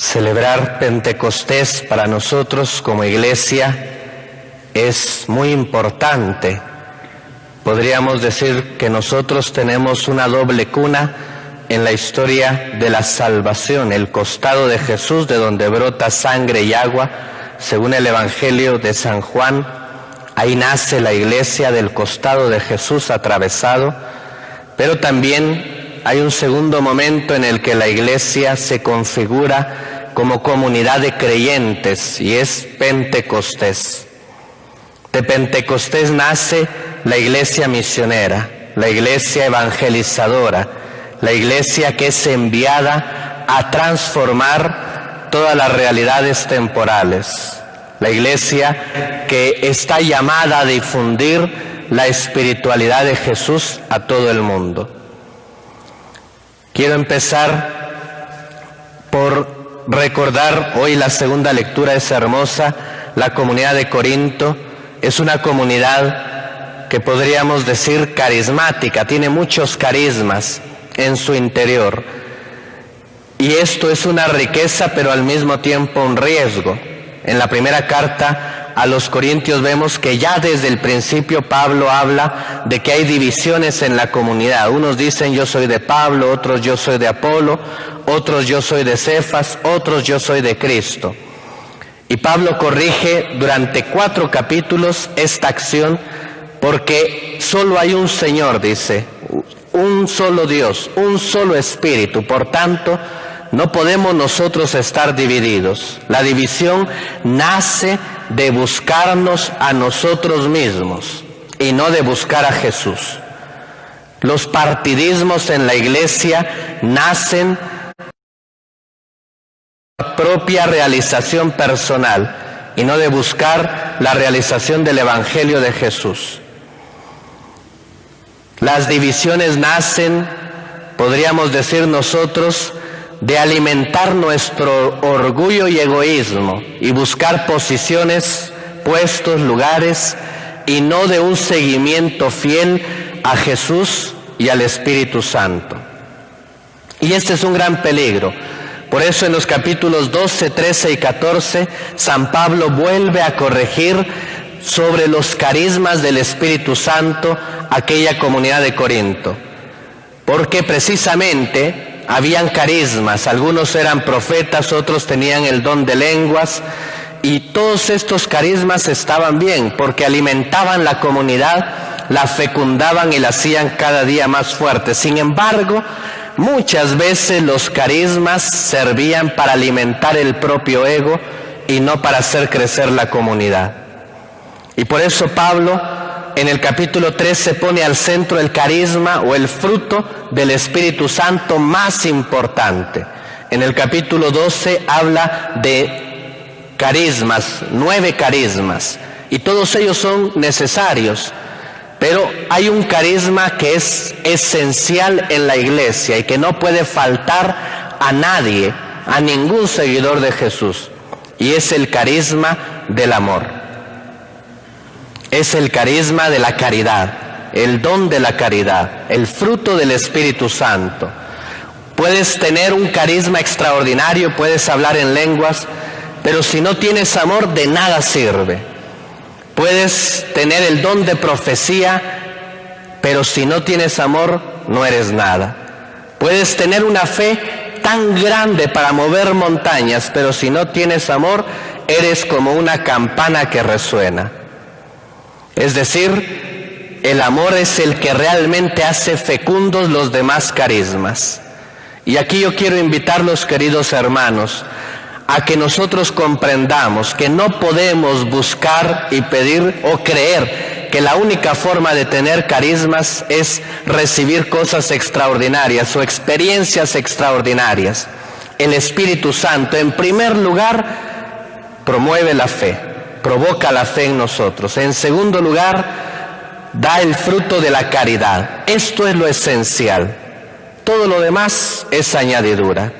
Celebrar Pentecostés para nosotros como iglesia es muy importante. Podríamos decir que nosotros tenemos una doble cuna en la historia de la salvación, el costado de Jesús, de donde brota sangre y agua, según el Evangelio de San Juan. Ahí nace la iglesia del costado de Jesús atravesado, pero también hay un segundo momento en el que la iglesia se configura como comunidad de creyentes, y es Pentecostés. De Pentecostés nace la iglesia misionera, la iglesia evangelizadora, la iglesia que es enviada a transformar todas las realidades temporales, la iglesia que está llamada a difundir la espiritualidad de Jesús a todo el mundo. Quiero empezar por recordar, hoy la segunda lectura es hermosa, la comunidad de Corinto. Es una comunidad que podríamos decir carismática, tiene muchos carismas en su interior. Y esto es una riqueza, pero al mismo tiempo un riesgo. En la primera carta a los Corintios vemos que ya desde el principio Pablo habla de que hay divisiones en la comunidad. Unos dicen yo soy de Pablo, otros yo soy de Apolo, otros yo soy de Cefas, otros yo soy de Cristo. Y Pablo corrige durante 4 capítulos esta acción, porque solo hay un Señor, dice, un solo Dios, un solo Espíritu. Por tanto, no podemos nosotros estar divididos. La división nace de buscarnos a nosotros mismos y no de buscar a Jesús. Los partidismos en la iglesia nacen propia realización personal y no de buscar la realización del Evangelio de Jesús. Las divisiones nacen, podríamos decir nosotros, de alimentar nuestro orgullo y egoísmo y buscar posiciones, puestos, lugares, y no de un seguimiento fiel a Jesús y al Espíritu Santo. Y este es un gran peligro. Por eso en los capítulos 12, 13 y 14, San Pablo vuelve a corregir sobre los carismas del Espíritu Santo aquella comunidad de Corinto. Porque precisamente habían carismas, algunos eran profetas, otros tenían el don de lenguas, y todos estos carismas estaban bien, porque alimentaban la comunidad, la fecundaban y la hacían cada día más fuerte. Sin embargo, muchas veces los carismas servían para alimentar el propio ego y no para hacer crecer la comunidad. Y por eso Pablo en el capítulo 13 pone al centro el carisma o el fruto del Espíritu Santo más importante. En el capítulo 12 habla de carismas, 9 carismas, y todos ellos son necesarios. Pero hay un carisma que es esencial en la iglesia y que no puede faltar a nadie, a ningún seguidor de Jesús, y es el carisma del amor. Es el carisma de la caridad, el don de la caridad, el fruto del Espíritu Santo. Puedes tener un carisma extraordinario, puedes hablar en lenguas, pero si no tienes amor, de nada sirve. Puedes tener el don de profecía, pero si no tienes amor, no eres nada. Puedes tener una fe tan grande para mover montañas, pero si no tienes amor, eres como una campana que resuena. Es decir, el amor es el que realmente hace fecundos los demás carismas. Y aquí yo quiero invitarlos, queridos hermanos, a que nosotros comprendamos que no podemos buscar y pedir o creer que la única forma de tener carismas es recibir cosas extraordinarias o experiencias extraordinarias. El Espíritu Santo, en primer lugar, promueve la fe, provoca la fe en nosotros. En segundo lugar, da el fruto de la caridad. Esto es lo esencial. Todo lo demás es añadidura.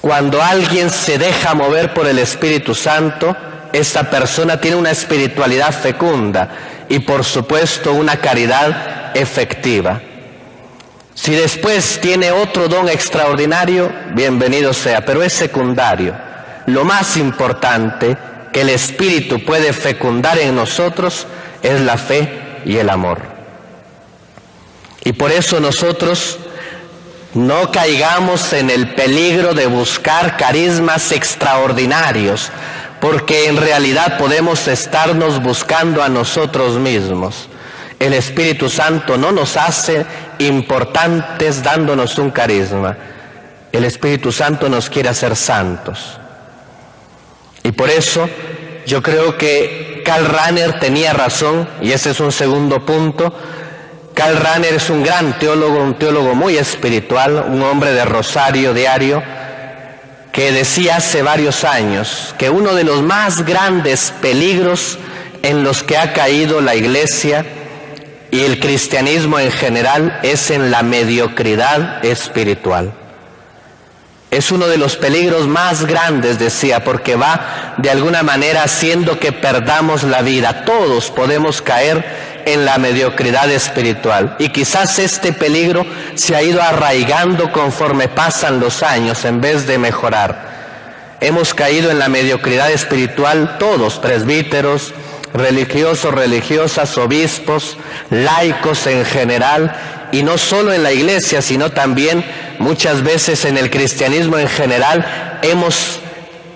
Cuando alguien se deja mover por el Espíritu Santo, esta persona tiene una espiritualidad fecunda y por supuesto una caridad efectiva. Si después tiene otro don extraordinario, bienvenido sea, pero es secundario. Lo más importante que el Espíritu puede fecundar en nosotros es la fe y el amor. Y por eso nosotros no caigamos en el peligro de buscar carismas extraordinarios, porque en realidad podemos estarnos buscando a nosotros mismos. El Espíritu Santo no nos hace importantes dándonos un carisma. El Espíritu Santo nos quiere hacer santos. Y por eso yo creo que Karl Rahner tenía razón, y ese es un segundo punto. Karl Rahner es un gran teólogo, un teólogo muy espiritual, un hombre de rosario diario, que decía hace varios años que uno de los más grandes peligros en los que ha caído la Iglesia y el cristianismo en general es en la mediocridad espiritual. Es uno de los peligros más grandes, decía, porque va de alguna manera haciendo que perdamos la vida. Todos podemos caer en la mediocridad espiritual. Y quizás este peligro se ha ido arraigando conforme pasan los años en vez de mejorar. Hemos caído en la mediocridad espiritual todos, presbíteros, religiosos, religiosas, obispos, laicos en general, y no solo en la iglesia, sino también muchas veces en el cristianismo en general. Hemos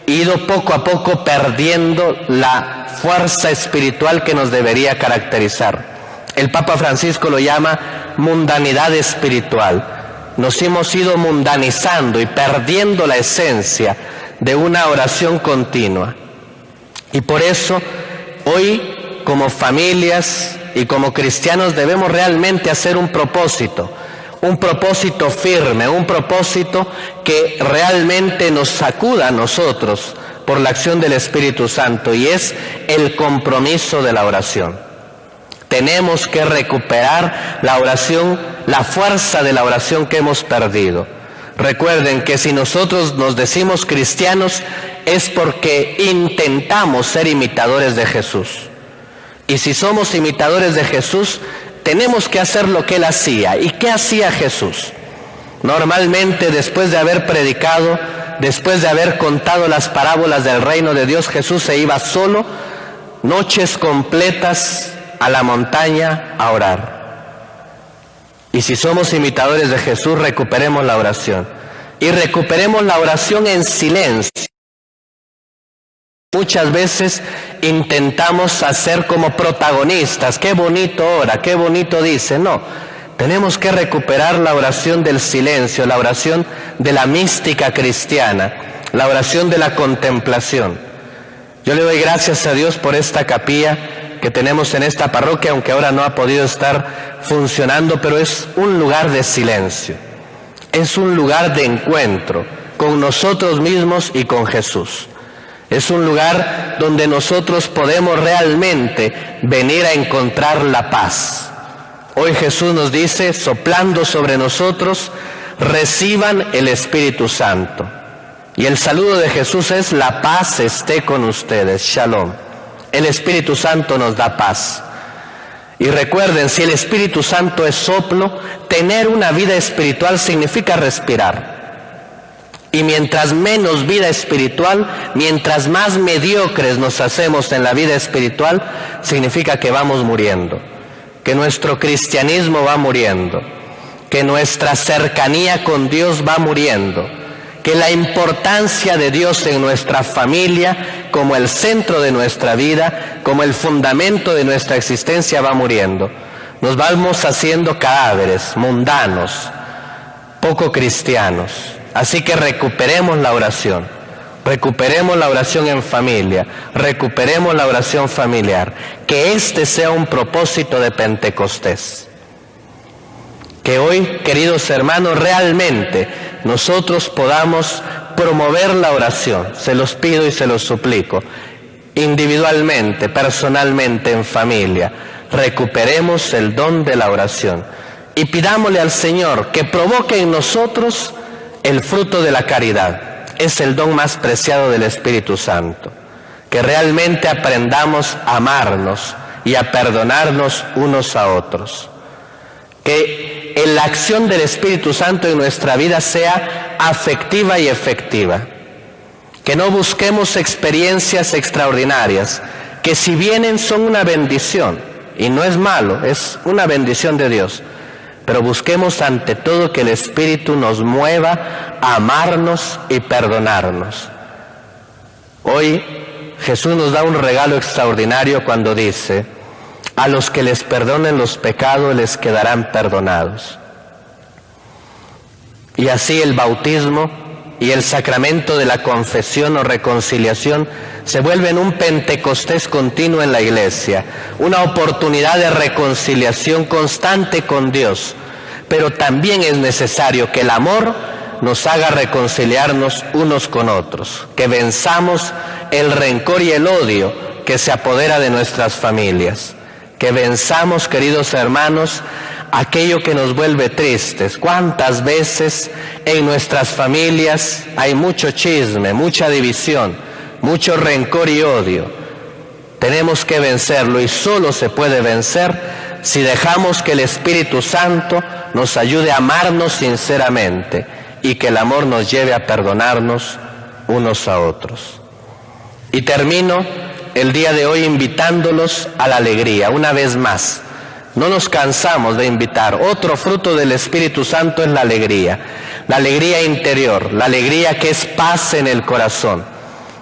ido poco a poco perdiendo la fuerza espiritual que nos debería caracterizar. El Papa Francisco lo llama mundanidad espiritual. Nos hemos ido mundanizando y perdiendo la esencia de una oración continua. Y por eso hoy, como familias y como cristianos, debemos realmente hacer un propósito firme, un propósito que realmente nos sacuda a nosotros por la acción del Espíritu Santo, y es el compromiso de la oración. Tenemos que recuperar la oración, la fuerza de la oración que hemos perdido. Recuerden que si nosotros nos decimos cristianos es porque intentamos ser imitadores de Jesús. Y si somos imitadores de Jesús, tenemos que hacer lo que Él hacía. ¿Y qué hacía Jesús? Normalmente, después de haber predicado, después de haber contado las parábolas del reino de Dios, Jesús se iba solo, noches completas, a la montaña a orar. Y si somos imitadores de Jesús, recuperemos la oración. Y recuperemos la oración en silencio. Muchas veces intentamos hacer como protagonistas. Qué bonito ora, qué bonito dice. No, tenemos que recuperar la oración del silencio, la oración de la mística cristiana, la oración de la contemplación. Yo le doy gracias a Dios por esta capilla que tenemos en esta parroquia, aunque ahora no ha podido estar funcionando, pero es un lugar de silencio. Es un lugar de encuentro con nosotros mismos y con Jesús. Es un lugar donde nosotros podemos realmente venir a encontrar la paz. Hoy Jesús nos dice, soplando sobre nosotros, reciban el Espíritu Santo. Y el saludo de Jesús es, la paz esté con ustedes, Shalom. El Espíritu Santo nos da paz. Y recuerden, si el Espíritu Santo es soplo, tener una vida espiritual significa respirar. Y mientras menos vida espiritual, mientras más mediocres nos hacemos en la vida espiritual, significa que vamos muriendo, que nuestro cristianismo va muriendo, que nuestra cercanía con Dios va muriendo, que la importancia de Dios en nuestra familia, como el centro de nuestra vida, como el fundamento de nuestra existencia, va muriendo. Nos vamos haciendo cadáveres, mundanos, poco cristianos. Así que recuperemos la oración en familia, recuperemos la oración familiar, que este sea un propósito de Pentecostés. Que hoy, queridos hermanos, realmente nosotros podamos promover la oración, se los pido y se los suplico, individualmente, personalmente, en familia. Recuperemos el don de la oración y pidámosle al Señor que provoque en nosotros el fruto de la caridad. Es el don más preciado del Espíritu Santo. Que realmente aprendamos a amarnos y a perdonarnos unos a otros. Que que la acción del Espíritu Santo en nuestra vida sea afectiva y efectiva. Que no busquemos experiencias extraordinarias, que si vienen son una bendición, y no es malo, es una bendición de Dios. Pero busquemos ante todo que el Espíritu nos mueva a amarnos y perdonarnos. Hoy Jesús nos da un regalo extraordinario cuando dice: a los que les perdonen los pecados les quedarán perdonados. Y así el bautismo y el sacramento de la confesión o reconciliación se vuelven un Pentecostés continuo en la Iglesia, una oportunidad de reconciliación constante con Dios. Pero también es necesario que el amor nos haga reconciliarnos unos con otros, que venzamos el rencor y el odio que se apodera de nuestras familias, que venzamos, queridos hermanos, aquello que nos vuelve tristes. ¿Cuántas veces en nuestras familias hay mucho chisme, mucha división, mucho rencor y odio? Tenemos que vencerlo, y solo se puede vencer si dejamos que el Espíritu Santo nos ayude a amarnos sinceramente y que el amor nos lleve a perdonarnos unos a otros. Y termino el día de hoy invitándolos a la alegría, una vez más. No nos cansamos de invitar. Otro fruto del Espíritu Santo es la alegría interior, la alegría que es paz en el corazón,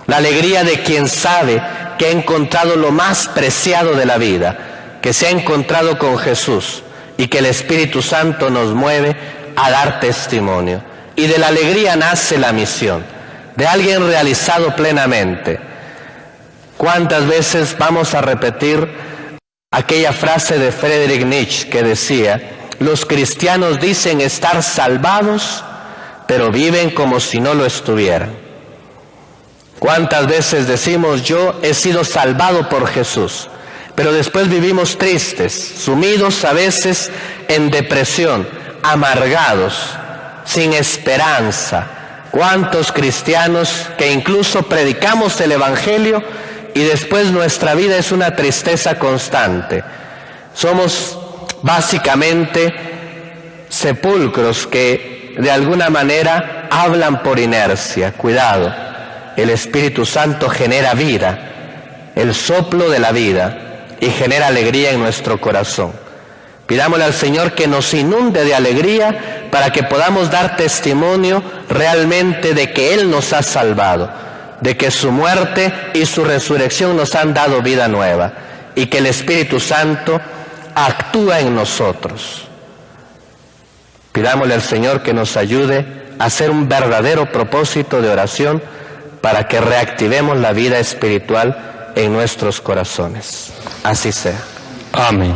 la alegría de quien sabe que ha encontrado lo más preciado de la vida, que se ha encontrado con Jesús, y que el Espíritu Santo nos mueve a dar testimonio. Y de la alegría nace la misión, de alguien realizado plenamente. ¿Cuántas veces vamos a repetir aquella frase de Friedrich Nietzsche que decía: los cristianos dicen estar salvados, pero viven como si no lo estuvieran? ¿Cuántas veces decimos: yo he sido salvado por Jesús? Pero después vivimos tristes, sumidos a veces en depresión, amargados, sin esperanza. ¿Cuántos cristianos que incluso predicamos el Evangelio y después nuestra vida es una tristeza constante? Somos básicamente sepulcros que de alguna manera hablan por inercia. Cuidado, el Espíritu Santo genera vida, el soplo de la vida, y genera alegría en nuestro corazón. Pidámosle al Señor que nos inunde de alegría para que podamos dar testimonio realmente de que Él nos ha salvado, de que su muerte y su resurrección nos han dado vida nueva, y que el Espíritu Santo actúa en nosotros. Pidámosle al Señor que nos ayude a hacer un verdadero propósito de oración para que reactivemos la vida espiritual en nuestros corazones. Así sea. Amén.